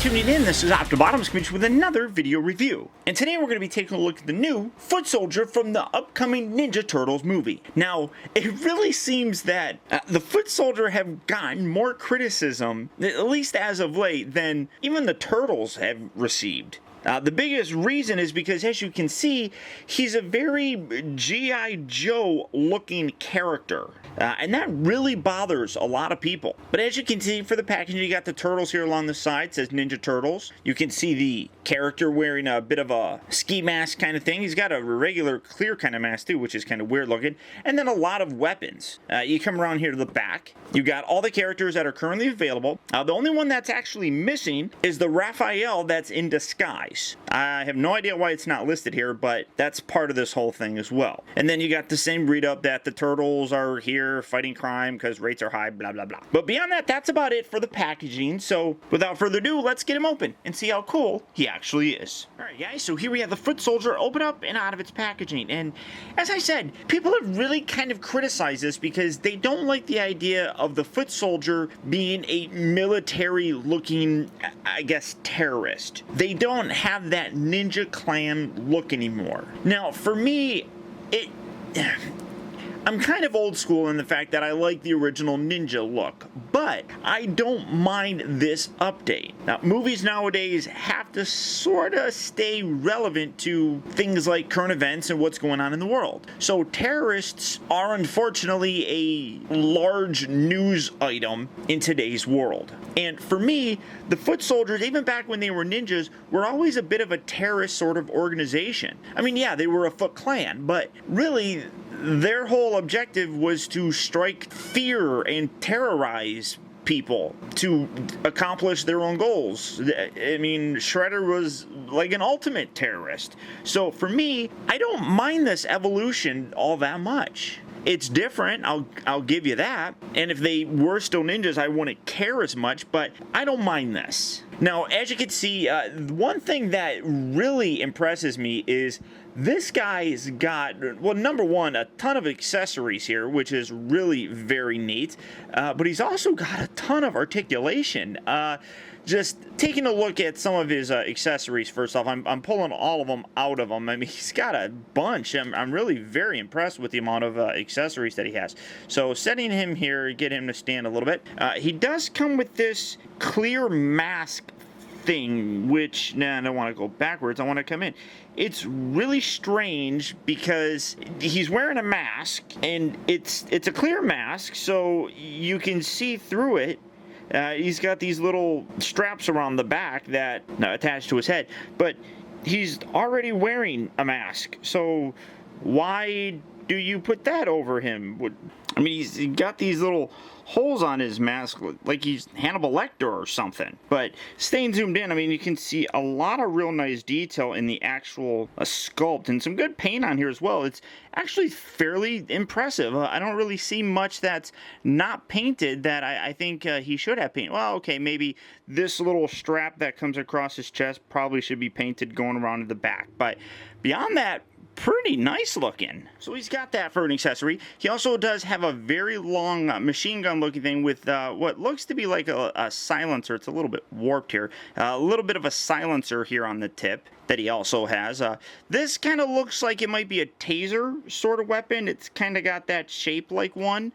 tuning in. This is Optibotimus coming with another video review. And today we're going to be taking a look at the new foot soldier from the upcoming Ninja Turtles movie. Now, it really seems that the foot soldier have gotten more criticism, at least as of late, than even the Turtles have received. The biggest reason is because, as you can see, he's a very G.I. Joe looking character. And that really bothers a lot of people. But as you can see for the packaging, you got the turtles here along the side. It says Ninja Turtles. You can see the character wearing a bit of a ski mask kind of thing. He's got a regular clear kind of mask too, which is kind of weird looking. And then a lot of weapons. You come around here to the back. You got all the characters that are currently available. The only one that's actually missing is the Raphael that's in disguise. I have no idea why it's not listed here, but that's part of this whole thing as well. And then you got the same read up that the turtles are here fighting crime because rates are high, blah, blah, blah. But beyond that, that's about it for the packaging. So without further ado, let's get him open and see how cool he actually is. All right, guys, so here we have the foot soldier open up and out of its packaging. And as I said, people have really kind of criticized this because they don't like the idea of the foot soldier being a military looking, I guess, terrorist. They don't have that Ninja Clan look anymore. Now, for me, I'm kind of old school in the fact that I like the original Ninja look, but I don't mind this update. Now, movies nowadays have to sort of stay relevant to things like current events and what's going on in the world. So terrorists are unfortunately a large news item in today's world. And for me, the foot soldiers, even back when they were ninjas, were always a bit of a terrorist sort of organization. I mean, yeah, they were a Foot Clan, but really, their whole objective was to strike fear and terrorize people to accomplish their own goals. I mean, Shredder was like an ultimate terrorist. So for me, I don't mind this evolution all that much. It's different, I'll give you that. And if they were still ninjas, I wouldn't care as much, but I don't mind this. Now, as you can see, one thing that really impresses me is this guy's got, well, number one, a ton of accessories here, which is really very neat. But he's also got a ton of articulation. Just taking a look at some of his accessories first off, I'm pulling all of them out of him. I mean, he's got a bunch. I'm really very impressed with the amount of accessories that he has. So setting him here, get him to stand a little bit. He does come with this clear mask thing, which, I don't want to go backwards, I want to come in. It's really strange because he's wearing a mask, and it's a clear mask, so you can see through it. He's got these little straps around the back that attach to his head, but he's already wearing a mask, so why do you put that over him? I mean, he's got these little holes on his mask like he's Hannibal Lecter or something. But staying zoomed in, I mean, you can see a lot of real nice detail in the actual sculpt and some good paint on here as well. It's actually fairly impressive. I don't really see much that's not painted that I think he should have painted. Well, okay, maybe this little strap that comes across his chest probably should be painted going around to the back. But beyond that, pretty nice looking. So he's got that for an accessory. He also does have a very long machine gun looking thing with what looks to be like a silencer. It's a little bit warped here. A little bit of a silencer here on the tip that he also has. This kind of looks like it might be a taser sort of weapon. It's kind of got that shape like one.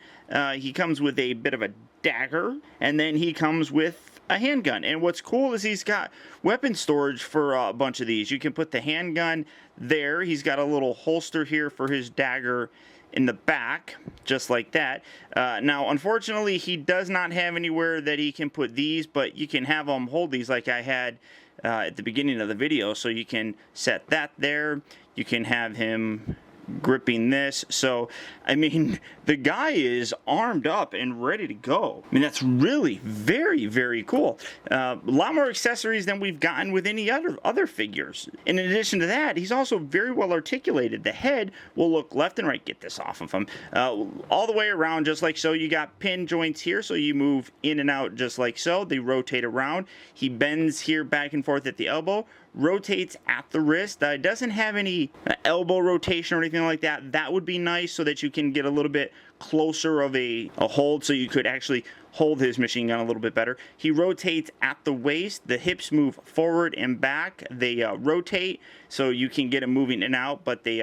He comes with a bit of a dagger, and then he comes with a handgun. And what's cool is he's got weapon storage for a bunch of these. You can put the handgun there. He's got a little holster here for his dagger in the back, just like that. Now, unfortunately, he does not have anywhere that he can put these, but you can have him hold these like I had at the beginning of the video. So you can set that there. You can have him gripping this. So, I mean, the guy is armed up and ready to go. I mean, that's really very, very cool. A lot more accessories than we've gotten with any other figures. And in addition to that, he's also very well articulated. The head will look left and right. Get this off of him. All the way around, just like so. You got pin joints here, so you move in and out just like so. They rotate around. He bends here back and forth at the elbow. Rotates at the wrist. Doesn't have any elbow rotation or anything like that. That would be nice so that you can get a little bit closer of a hold, so you could actually hold his machine gun a little bit better. He rotates at the waist. The hips move forward and back. They rotate, so you can get them moving in and out, but they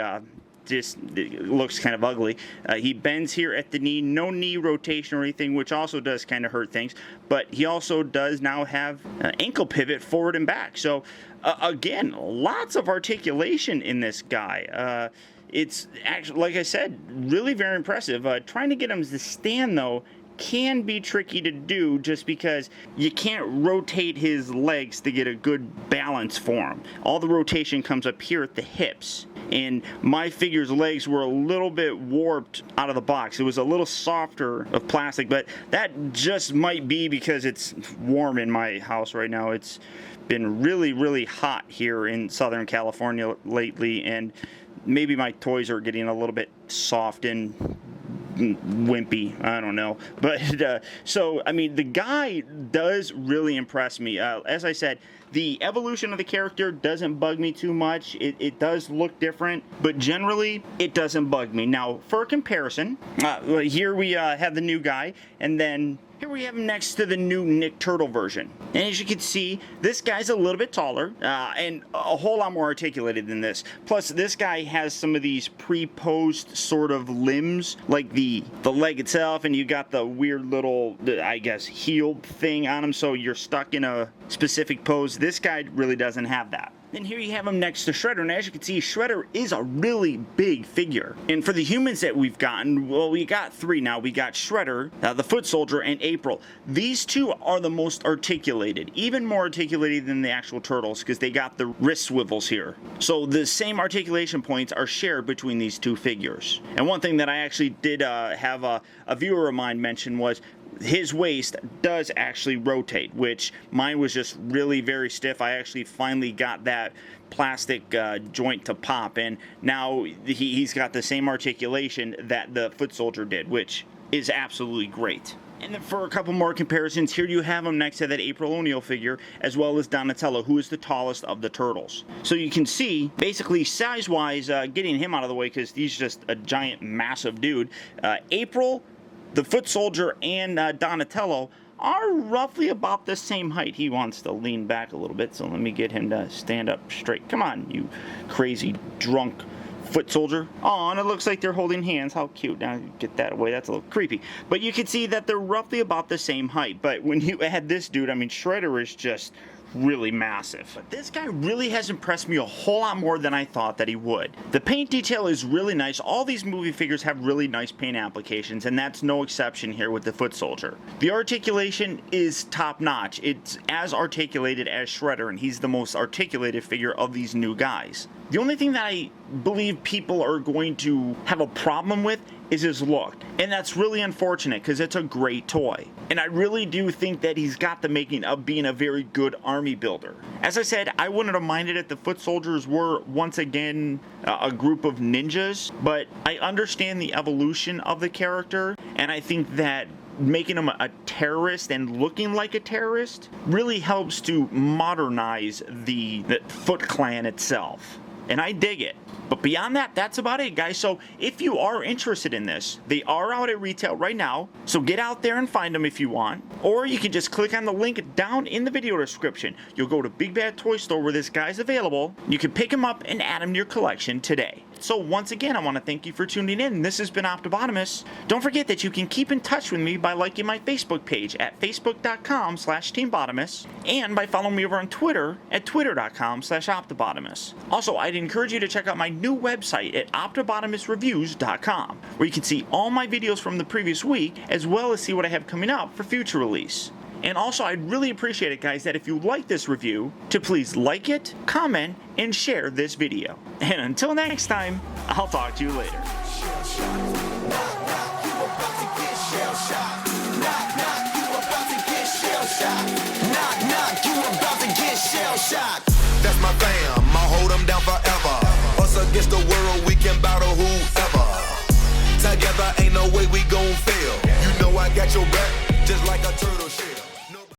just it looks kind of ugly. He bends here at the knee, no knee rotation or anything, which also does kind of hurt things, but he also does now have ankle pivot forward and back. So again, lots of articulation in this guy. It's actually, like I said, really very impressive. Trying to get him to stand, though, can be tricky to do just because you can't rotate his legs to get a good balance for him. All the rotation comes up here at the hips, and my figure's legs were a little bit warped out of the box. It was a little softer of plastic, but that just might be because it's warm in my house right now. It's been really, really hot here in Southern California lately, and maybe my toys are getting a little bit soft and wimpy, I don't know, but so I mean, the guy does really impress me. As I said, the evolution of the character doesn't bug me too much. It does look different, but generally it doesn't bug me. Now, for comparison, here we have the new guy, and then here we have him next to the new Nick Turtle version. And as you can see, this guy's a little bit taller and a whole lot more articulated than this. Plus, this guy has some of these pre-posed sort of limbs, like the leg itself, and you got the weird little, I guess, heel thing on him, so you're stuck in a specific pose. This guy really doesn't have that. Then here you have him next to Shredder, and as you can see, Shredder is a really big figure. And for the humans that we've gotten, well, we got three now. We got Shredder, the Foot Soldier, and April. These two are the most articulated, even more articulated than the actual Turtles, because they got the wrist swivels here. So the same articulation points are shared between these two figures. And one thing that I actually did have a viewer of mine mention was his waist does actually rotate, which mine was just really very stiff. I actually finally got that plastic joint to pop, and now he's got the same articulation that the Foot Soldier did, which is absolutely great. And then for a couple more comparisons, here you have him next to that April O'Neil figure, as well as Donatello, who is the tallest of the Turtles. So you can see, basically size-wise, getting him out of the way because he's just a giant, massive dude. April, the Foot Soldier, and Donatello are roughly about the same height. He wants to lean back a little bit, so let me get him to stand up straight. Come on, you crazy, drunk Foot Soldier. Oh, and it looks like they're holding hands. How cute. Now get that away. That's a little creepy. But you can see that they're roughly about the same height. But when you add this dude, I mean, Shredder is just really massive. But this guy really has impressed me a whole lot more than I thought that he would. The paint detail is really nice. All these movie figures have really nice paint applications, and that's no exception here with the Foot Soldier. The articulation is top notch. It's as articulated as Shredder, and he's the most articulated figure of these new guys. The only thing that I believe people are going to have a problem with is his look, and that's really unfortunate because it's a great toy, and I really do think that he's got the making of being a very good army builder. As I said, I wouldn't have minded if the Foot Soldiers were once again a group of ninjas, but I understand the evolution of the character, and I think that making him a terrorist and looking like a terrorist really helps to modernize the Foot Clan itself, and I dig it. But beyond that, that's about it, guys. So if you are interested in this, they are out at retail right now. So get out there and find them if you want. Or you can just click on the link down in the video description. You'll go to Big Bad Toy Store where this guy's available. You can pick him up and add him to your collection today. So once again, I want to thank you for tuning in. This has been Optibotimus. Don't forget that you can keep in touch with me by liking my Facebook page at facebook.com/teambotimus and by following me over on Twitter at twitter.com/Optibotimus. Also, I'd encourage you to check out my new website at optibotimusreviews.com, where you can see all my videos from the previous week, as well as see what I have coming up for future release. And also, I'd really appreciate it, guys, that if you like this review, to please like it, comment, and share this video. And until next time, I'll talk to you later. That's my fam, I'll hold them down forever. Us against the world, we can battle whoever. Together, ain't no way we gon' fail. You know I got your back, just like a turtle shell.